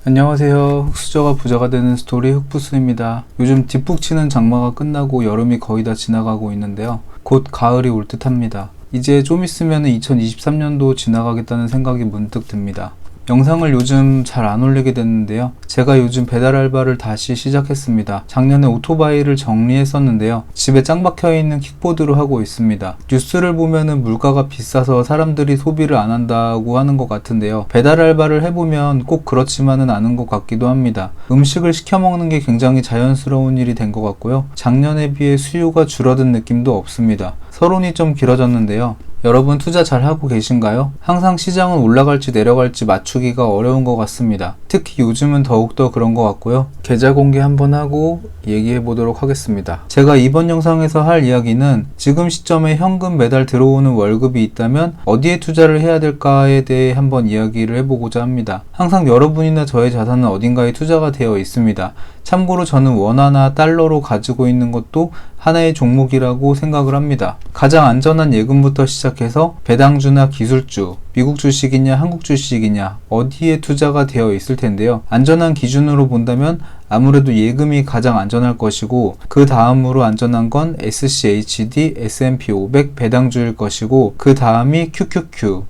안녕하세요. 흑수저가 부자가 되는 스토리 흑부수입니다. 요즘 뒷북 치는 장마가 끝나고 여름이 거의 다 지나가고 있는데요. 곧 가을이 올 듯합니다. 이제 좀 있으면 2023년도 지나가겠다는 생각이 문득 듭니다. 영상을 요즘 잘 안 올리게 됐는데요. 제가 요즘 배달 알바를 다시 시작했습니다. 작년에 오토바이를 정리했었는데요. 집에 짱 박혀있는 킥보드로 하고 있습니다. 뉴스를 보면은 물가가 비싸서 사람들이 소비를 안 한다고 하는 것 같은데요. 배달 알바를 해보면 꼭 그렇지만은 않은 것 같기도 합니다. 음식을 시켜 먹는 게 굉장히 자연스러운 일이 된 것 같고요. 작년에 비해 수요가 줄어든 느낌도 없습니다. 서론이 좀 길어졌는데요. 여러분 투자 잘 하고 계신가요? 항상 시장은 올라갈지 내려갈지 맞추기가 어려운 것 같습니다. 특히 요즘은 더욱더 그런 것 같고요. 계좌 공개 한번 하고 얘기해 보도록 하겠습니다. 제가 이번 영상에서 할 이야기는 지금 시점에 현금 매달 들어오는 월급이 있다면 어디에 투자를 해야 될까에 대해 한번 이야기를 해보고자 합니다. 항상 여러분이나 저의 자산은 어딘가에 투자가 되어 있습니다. 참고로 저는 원화나 달러로 가지고 있는 것도 하나의 종목이라고 생각을 합니다. 가장 안전한 예금부터 시작해서 배당주나 기술주, 미국 주식이냐 한국 주식이냐 어디에 투자가 되어 있을 텐데요. 안전한 기준으로 본다면 아무래도 예금이 가장 안전할 것이고 그 다음으로 안전한 건 SCHD, S&P 500 배당주일 것이고 그 다음이 QQQ,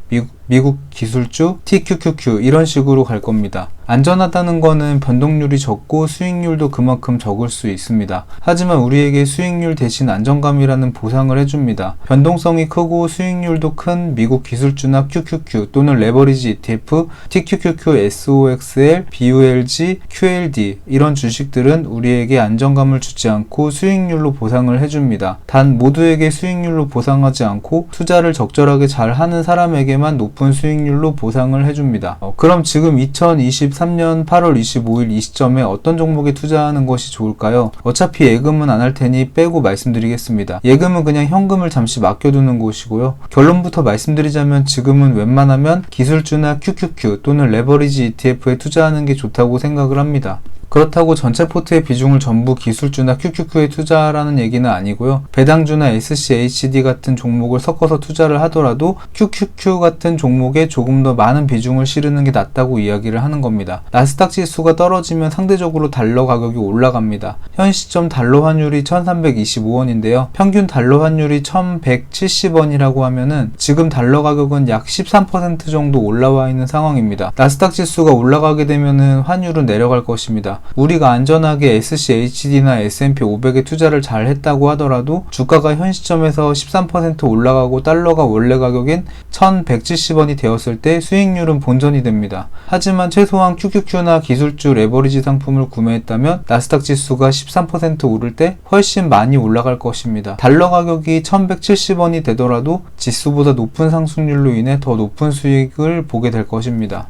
미국 기술주, TQQQ 이런 식으로 갈 겁니다. 안전하다는 거는 변동률이 적고 수익률도 그만큼 적을 수 있습니다. 하지만 우리에게 수익률 대신 안정감이라는 보상을 해줍니다. 변동성이 크고 수익률도 큰 미국 기술주나 QQQ 또는 레버리지 ETF, TQQQ, SOXL, BULG, QLD 이런 주식들은 우리에게 안정감을 주지 않고 수익률로 보상을 해줍니다. 단 모두에게 수익률로 보상하지 않고 투자를 적절하게 잘 하는 사람에게만 높은 수익률로 보상을 해줍니다. 그럼 지금 2023년 8월 25일 이 시점에 어떤 종목에 투자하는 것이 좋을까요? 어차피 예금은 안 할 테니 빼고 말씀드리겠습니다. 예금은 그냥 현금을 잠시 맡겨두는 곳이고요. 결론부터 말씀드리자면 지금은 웬만하면 기술주나 QQQ 또는 레버리지 ETF에 투자하는 게 좋다고 생각을 합니다. 그렇다고 전체 포트의 비중을 전부 기술주나 QQQ에 투자하라는 얘기는 아니고요. 배당주나 SCHD 같은 종목을 섞어서 투자를 하더라도 QQQ 같은 종목에 조금 더 많은 비중을 실으는 게 낫다고 이야기를 하는 겁니다. 나스닥 지수가 떨어지면 상대적으로 달러 가격이 올라갑니다. 현 시점 달러 환율이 1325원인데요. 평균 달러 환율이 1170원이라고 하면은 지금 달러 가격은 약 13% 정도 올라와 있는 상황입니다. 나스닥 지수가 올라가게 되면은 환율은 내려갈 것입니다. 우리가 안전하게 SCHD나 S&P 500에 투자를 잘 했다고 하더라도 주가가 현 시점에서 13% 올라가고 달러가 원래 가격인 1170원이 되었을 때 수익률은 본전이 됩니다. 하지만 최소한 QQQ나 기술주 레버리지 상품을 구매했다면 나스닥 지수가 13% 오를 때 훨씬 많이 올라갈 것입니다. 달러 가격이 1170원이 되더라도 지수보다 높은 상승률로 인해 더 높은 수익을 보게 될 것입니다.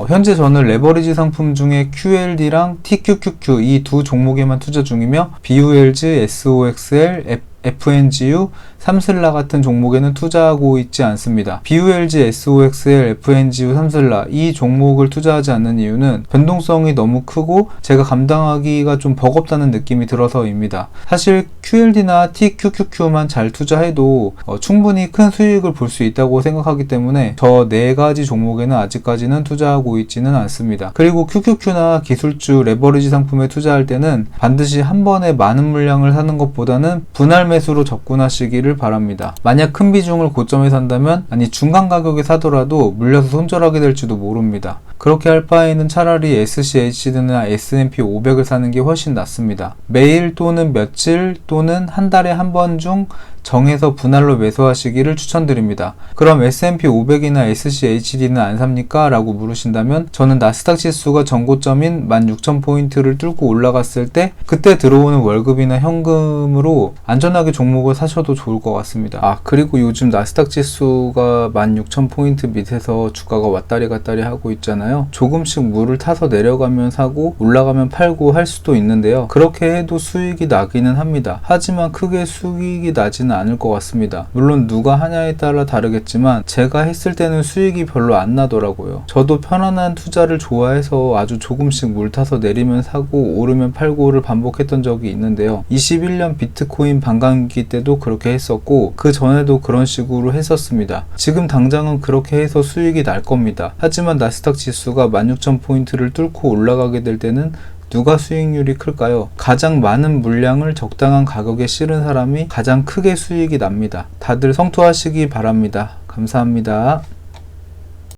현재 저는 레버리지 상품 중에 QLD랑 TQQQ 이 두 종목에만 투자 중이며 BULG, SOXL, FNGU, 삼슬라 같은 종목에는 투자하고 있지 않습니다. BULG, SOXL, FNGU, 삼슬라 이 종목을 투자하지 않는 이유는 변동성이 너무 크고 제가 감당하기가 좀 버겁다는 느낌이 들어서입니다. 사실 QLD나 TQQQ만 잘 투자해도 충분히 큰 수익을 볼 수 있다고 생각하기 때문에 저 네 가지 종목에는 아직까지는 투자하고 있지는 않습니다. 그리고 QQQ나 기술주, 레버리지 상품에 투자할 때는 반드시 한 번에 많은 물량을 사는 것보다는 분할 매수로 접근하시기를 바랍니다. 만약 큰 비중을 고점에 산다면 중간 가격에 사더라도 물려서 손절하게 될지도 모릅니다. 그렇게 할 바에는 차라리 SCHD나 S&P 500을 사는 게 훨씬 낫습니다. 매일 또는 며칠 또는 한 달에 한 번 중 정해서 분할로 매수하시기를 추천드립니다. 그럼 S&P 500이나 SCHD는 안 삽니까? 라고 물으신다면 저는 나스닥 지수가 전고점인 16,000포인트를 뚫고 올라갔을 때 그때 들어오는 월급이나 현금으로 안전하게 종목을 사셔도 좋을 것 같습니다. 그리고 요즘 나스닥 지수가 16,000포인트 밑에서 주가가 왔다리 갔다리 하고 있잖아요. 조금씩 물을 타서 내려가면 사고 올라가면 팔고 할 수도 있는데요. 그렇게 해도 수익이 나기는 합니다. 하지만 크게 수익이 나지는 되지는 않을 것 같습니다. 물론 누가 하냐에 따라 다르겠지만 제가 했을 때는 수익이 별로 안 나더라고요. 저도 편안한 투자를 좋아해서 아주 조금씩 물 타서 내리면 사고 오르면 팔고를 반복했던 적이 있는데요. 21년 비트코인 반감기 때도 그렇게 했었고 그 전에도 그런 식으로 했었습니다. 지금 당장은 그렇게 해서 수익이 날 겁니다. 하지만 나스닥 지수가 16,000포인트를 뚫고 올라가게 될 때는 누가 수익률이 클까요? 가장 많은 물량을 적당한 가격에 실은 사람이 가장 크게 수익이 납니다. 다들 성투하시기 바랍니다. 감사합니다.